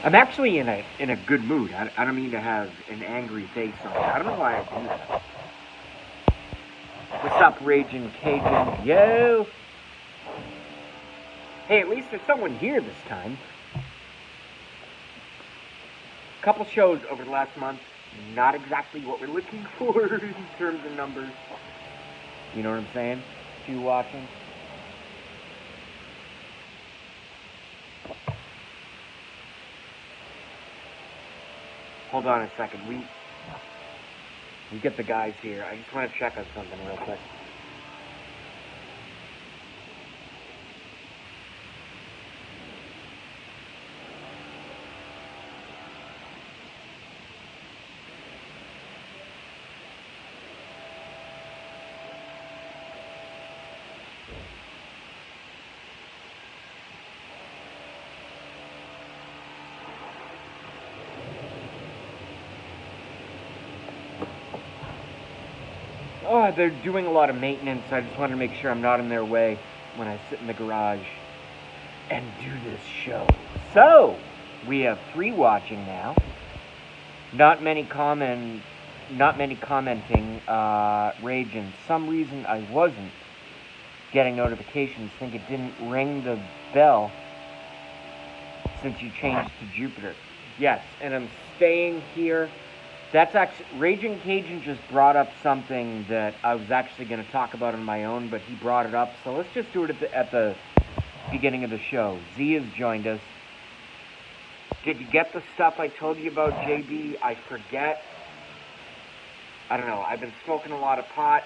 I'm actually in a good mood. I don't mean to have an angry face on. I don't know why I do that. What's up, Raging Cajun? Yo! Hey, at least there's someone here this time. Couple shows over the last month. Not exactly what we're looking for in terms of numbers. You know what I'm saying? Few watching. Hold on a second. We get the guys here. I just want to check on something real quick. Oh, they're doing a lot of maintenance. I just wanted to make sure I'm not in their way when I sit in the garage and do this show. So, we have 3 watching now. Not many commenting. Raging. Some reason I wasn't getting notifications. Think it didn't ring the bell since you changed to Jupiter. Yes, and I'm staying here. That's actually, Raging Cajun just brought up something that I was actually going to talk about on my own, but he brought it up, so let's just do it at the beginning of the show. Z has joined us. Did you get the stuff I told you about, JB? I forget. I don't know. I've been smoking a lot of pot.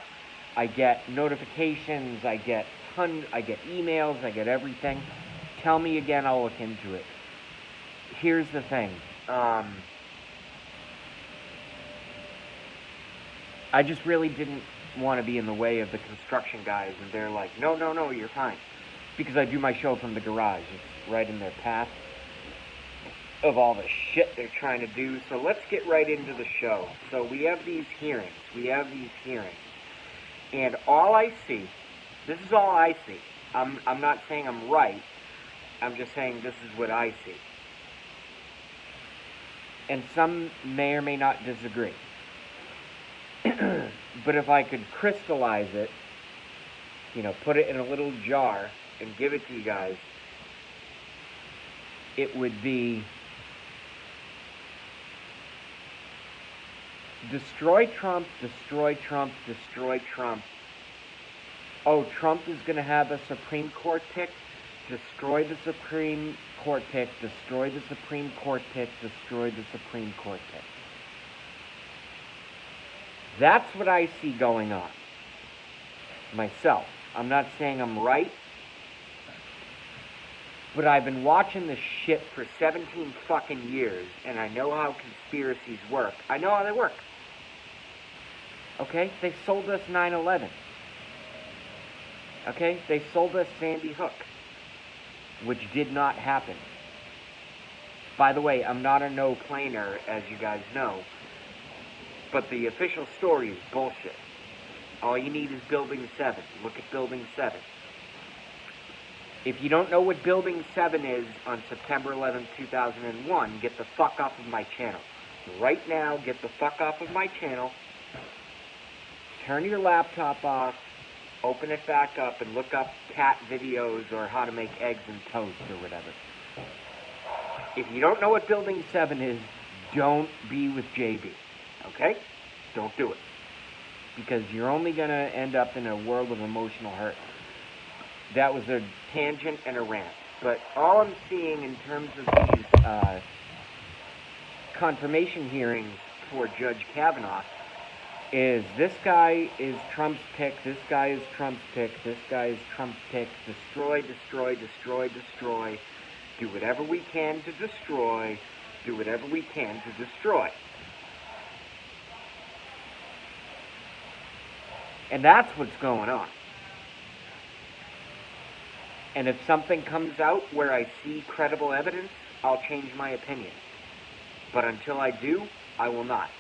I get notifications. I get emails. I get everything. Tell me again. I'll look into it. Here's the thing. I just really didn't want to be in the way of the construction guys, and they're like, no, you're fine. Because I do my show from the garage. It's right in their path of all the shit they're trying to do. So let's get right into the show. So we have these hearings. And all I see, this is all I see. I'm not saying I'm right. I'm just saying this is what I see. And some may or may not disagree. But if I could crystallize it, put it in a little jar and give it to you guys, it would be destroy Trump, destroy Trump, destroy Trump. Oh, Trump is going to have a Supreme Court pick? Destroy the Supreme Court pick, destroy the Supreme Court pick, destroy the Supreme Court pick. That's what I see going on. Myself. I'm not saying I'm right, but I've been watching this shit for 17 fucking years, and I know how conspiracies work. I know how they work. Okay? They sold us 9/11. Okay? They sold us Sandy Hook, which did not happen. By the way, I'm not a no-planer, as you guys know. But the official story is bullshit. All you need is Building 7. Look at Building 7. If you don't know what Building 7 is on September 11th, 2001, get the fuck off of my channel. Right now, get the fuck off of my channel. Turn your laptop off. Open it back up and look up cat videos or how to make eggs and toast or whatever. If you don't know what Building 7 is, don't be with JB. Okay? Don't do it. Because you're only going to end up in a world of emotional hurt. That was a tangent and a rant. But all I'm seeing in terms of these confirmation hearings for Judge Kavanaugh is this guy is Trump's pick, this guy is Trump's pick, this guy is Trump's pick. Destroy, destroy, destroy, destroy. Do whatever we can to destroy. Do whatever we can to destroy. And that's what's going on. And if something comes out where I see credible evidence, I'll change my opinion. But until I do, I will not.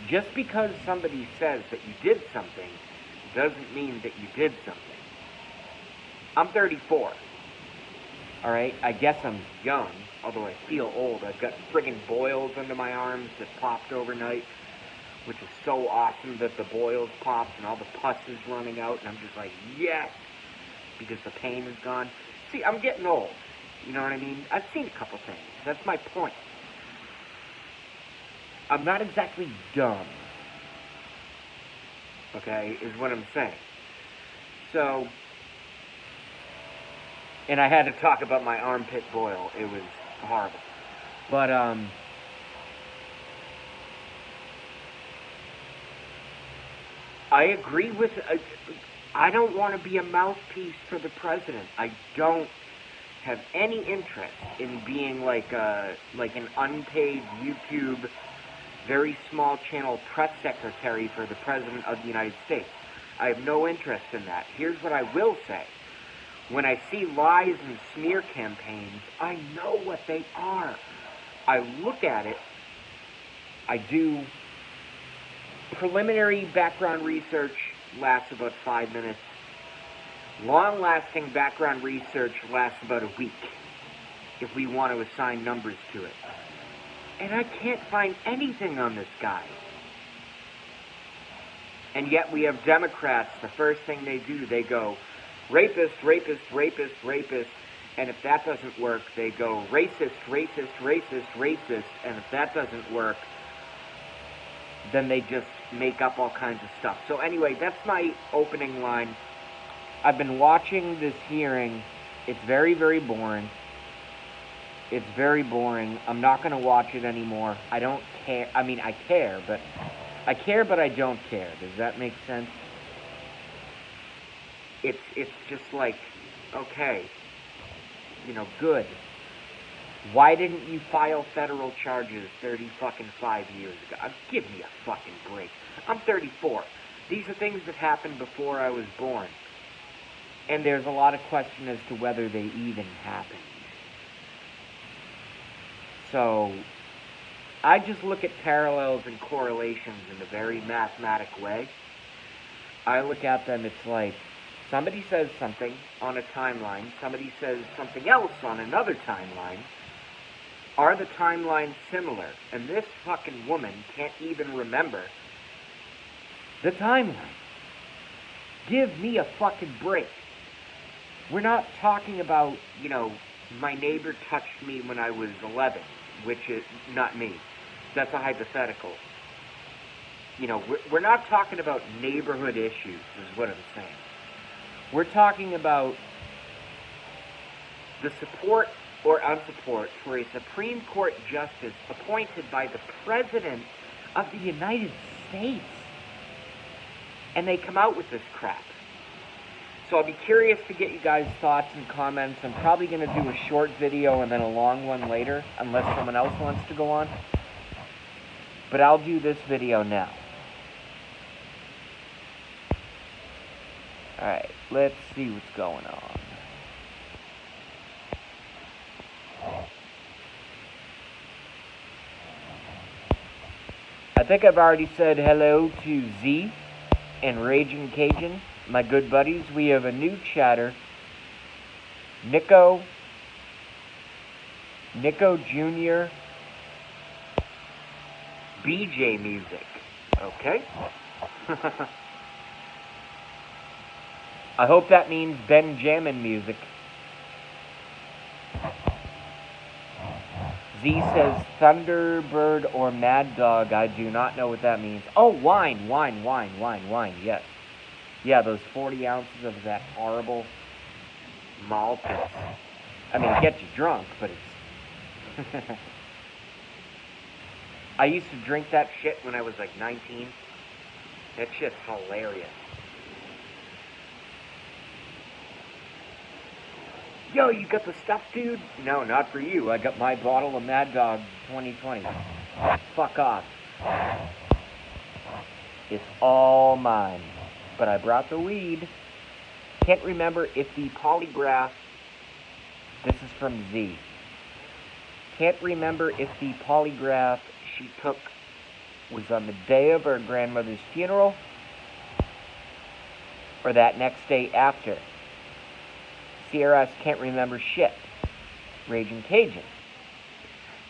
Just because somebody says that you did something doesn't mean that you did something. I'm 34. Alright? I guess I'm young. although I feel old. I've got friggin' boils under my arms that popped overnight, which is so awesome that the boils popped and all the pus is running out, and I'm just like, yes, because the pain is gone. See, I'm getting old. You know what I mean? I've seen a couple things. That's my point. I'm not exactly dumb. Okay, is what I'm saying. So, and I had to talk about my armpit boil. It was horrible. But, I agree with, I don't want to be a mouthpiece for the president. I don't have any interest in being like an unpaid YouTube, very small channel press secretary for the President of the United States. I have no interest in that. Here's what I will say. When I see lies and smear campaigns, I know what they are. I look at it, I do preliminary background research, lasts about 5 minutes. Long-lasting background research lasts about a week, if we want to assign numbers to it. And I can't find anything on this guy. And yet we have Democrats, the first thing they do, they go, rapist, rapist, rapist, rapist, and if that doesn't work, they go, racist, racist, racist, racist, and if that doesn't work, then they just make up all kinds of stuff. So anyway, that's my opening line. I've been watching this hearing. It's very, very boring. It's very boring. I'm not going to watch it anymore. I don't care. I mean, I care, but I don't care. Does that make sense? It's just like, okay, you know, good. Why didn't you file federal charges 35 years ago? Give me a fucking break. I'm 34. These are things that happened before I was born. And there's a lot of question as to whether they even happened. So, I just look at parallels and correlations in a very mathematic way. I look at them, it's like, somebody says something on a timeline, somebody says something else on another timeline. Are the timelines similar? And this fucking woman can't even remember the timeline. Give me a fucking break. We're not talking about, you know, my neighbor touched me when I was 11, which is not me. That's a hypothetical. You know, we're not talking about neighborhood issues, is what I'm saying. We're talking about the support or unsupport for a Supreme Court justice appointed by the President of the United States. And they come out with this crap. So I'll be curious to get you guys' thoughts and comments. I'm probably going to do a short video and then a long one later, unless someone else wants to go on. But I'll do this video now. Alright, let's see what's going on. I think I've already said hello to Z and Raging Cajun, my good buddies. We have a new chatter, Nico Jr. BJ Music. Okay. I hope that means Benjamin Music. Z says Thunderbird or Mad Dog. I do not know what that means. Oh, wine, yes. Yeah, those 40 ounces of that horrible malt. I mean, it gets you drunk, but it's... I used to drink that shit when I was like 19. That shit's hilarious. Yo, you got the stuff, dude? No, not for you. I got my bottle of Mad Dog 2020. Fuck off. It's all mine. But I brought the weed. Can't remember if the polygraph... This is from Z. Can't remember if the polygraph she took was on the day of her grandmother's funeral or that next day after. CRS can't remember shit. Raging Cajun.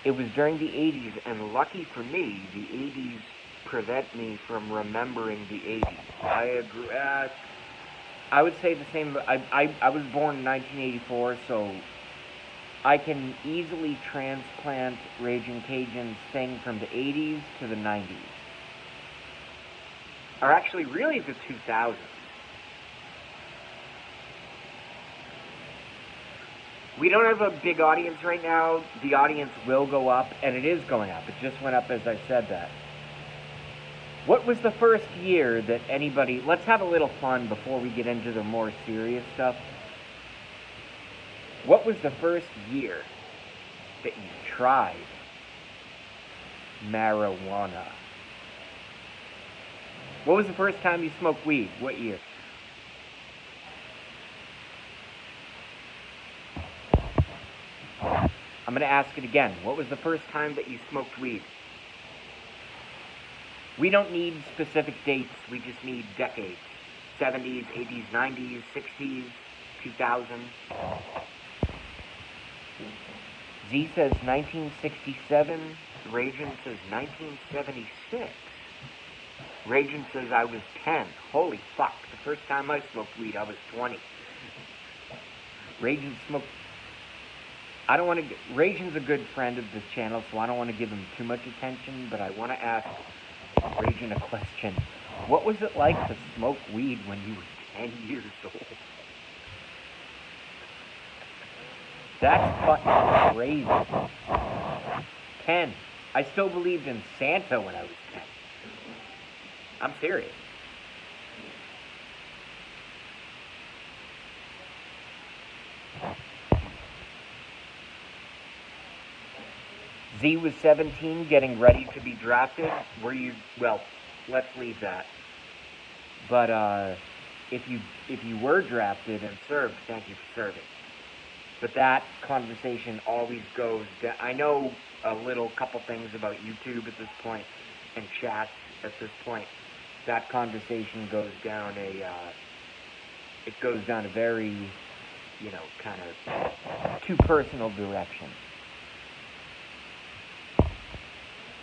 It was during the 80s, and lucky for me, the 80s prevent me from remembering the 80s. I agree. I would say the same. I was born in 1984, so I can easily transplant Raging Cajun's thing from the 80s to the 90s. Or actually, really the 2000s. We don't have a big audience right now. The audience will go up, and it is going up. It just went up as I said that. What was the first year that anybody... Let's have a little fun before we get into the more serious stuff. What was the first year that you tried marijuana? What was the first time you smoked weed? What year? I'm going to ask it again. What was the first time that you smoked weed? We don't need specific dates. We just need decades. 70s, 80s, 90s, 60s, 2000. Z says 1967. Ragin says 1976. Ragin says I was 10. Holy fuck. The first time I smoked weed, I was 20. Ragin smoked... I don't want to... Ragin's a good friend of this channel, so I don't want to give him too much attention, but I want to ask Ragin a question. What was it like to smoke weed when you were 10 years old? That's fucking crazy. 10. I still believed in Santa when I was 10. I'm serious. Z was 17, getting ready to be drafted. Were you... Well, let's leave that. But, if you were drafted and served, thank you for serving. But that conversation always goes down. I know a couple things about YouTube at this point, and chats at this point. That conversation goes down it goes down a very, kind of too personal direction.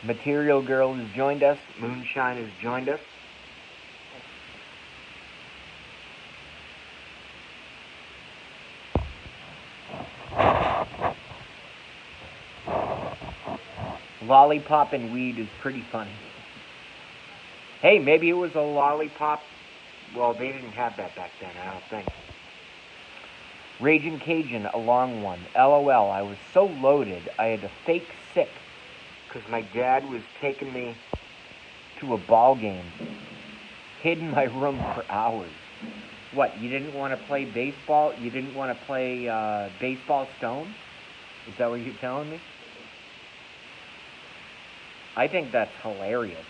Material Girl has joined us. Moonshine has joined us. Lollipop and weed is pretty funny. Hey, maybe it was a lollipop. Well, they didn't have that back then, I don't think. Raging Cajun, a long one. LOL, I was so loaded, I had to fake sick because my dad was taking me to a ball game. Hid in my room for hours. What, you didn't want to play baseball? You didn't want to play baseball stone? Is that what you're telling me? I think that's hilarious.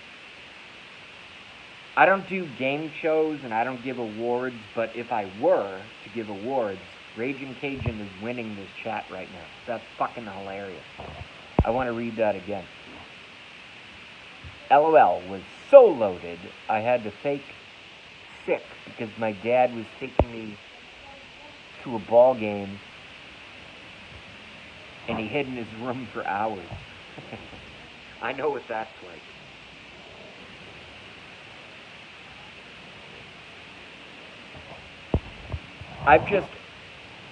I don't do game shows and I don't give awards, but if I were to give awards, Raging Cajun is winning this chat right now. That's fucking hilarious. I want to read that again. LOL was so loaded, I had to fake sick because my dad was taking me to a ball game and he hid in his room for hours. I know what that's like.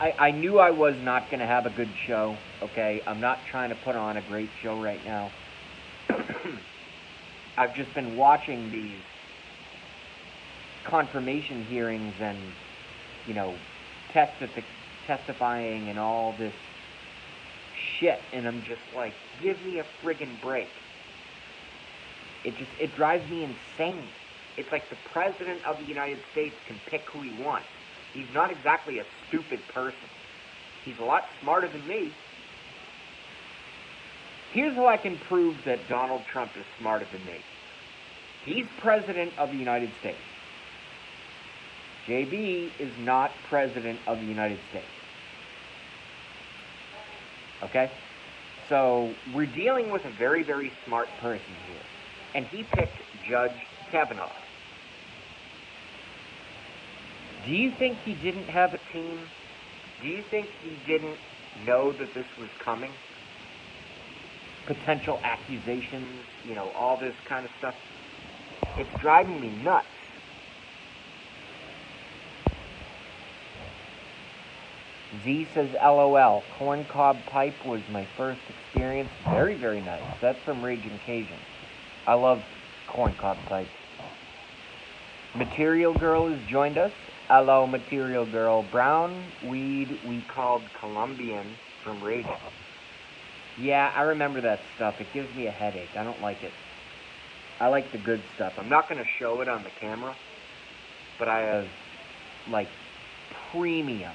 I knew I was not going to have a good show, okay? I'm not trying to put on a great show right now. I've just been watching these confirmation hearings and, testifying and all this shit, and I'm just like, give me a friggin' break. It drives me insane. It's like the President of the United States can pick who he wants. He's not exactly a stupid person. He's a lot smarter than me. Here's how I can prove that Donald Trump is smarter than me. He's President of the United States. JB is not President of the United States. Okay? So, we're dealing with a very, very smart person here. And he picked Judge Kavanaugh. Do you think he didn't have a team? Do you think he didn't know that this was coming? potential accusations, all this kind of stuff. It's driving me nuts. Z says, LOL, corncob pipe was my first experience. Very, very nice. That's from Raging Cajun. I love corncob pipe. Material Girl has joined us. Hello, Material Girl. Brown weed we called Colombian from Raging. Yeah, I remember that stuff. It gives me a headache. I don't like it. I like the good stuff. I'm not going to show it on the camera, but I have, premium.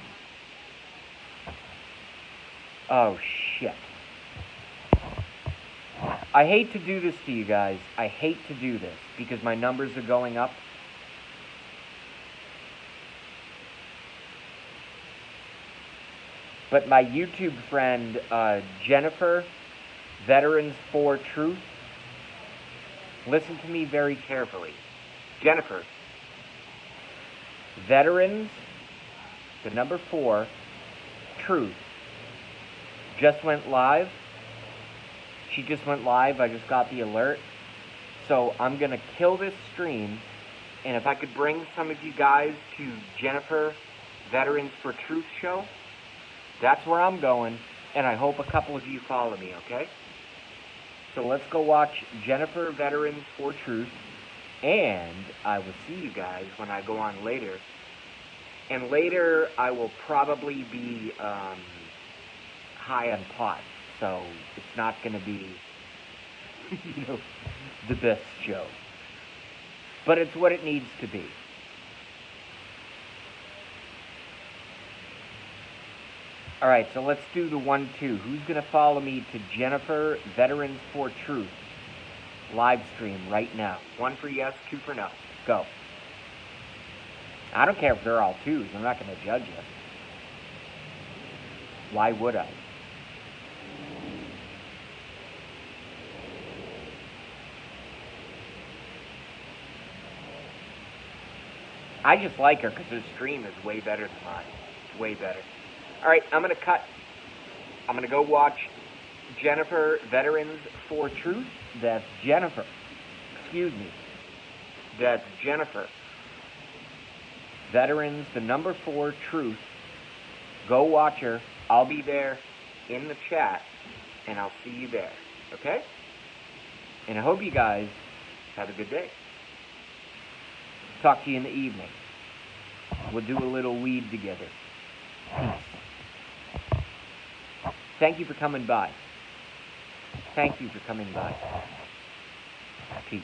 Oh, shit. I hate to do this to you guys. I hate to do this because my numbers are going up. But my YouTube friend, Jennifer, Veterans for Truth, listen to me very carefully. Jennifer, Veterans, the number 4, Truth, just went live. She just went live. I just got the alert. So I'm going to kill this stream. And if I could bring some of you guys to Jennifer, Veterans for Truth show, that's where I'm going, and I hope a couple of you follow me, okay? So let's go watch Jennifer Veterans for Truth, and I will see you guys when I go on later. And later, I will probably be high on pot, so it's not going to be, the best show. But it's what it needs to be. Alright, so let's do the 1-2. Who's going to follow me to Jennifer, Veterans for Truth? Live stream right now. 1 for yes, 2 for no. Go. I don't care if they're all 2s. I'm not going to judge you. Why would I? I just like her because her stream is way better than mine. It's way better. Alright, I'm going to cut. I'm going to go watch Jennifer, Veterans for Truth. That's Jennifer. Excuse me. That's Jennifer. Veterans, the number 4, Truth. Go watch her. I'll be there in the chat, and I'll see you there. Okay? And I hope you guys have a good day. Talk to you in the evening. We'll do a little weed together. Peace. Thank you for coming by. Thank you for coming by. Peace.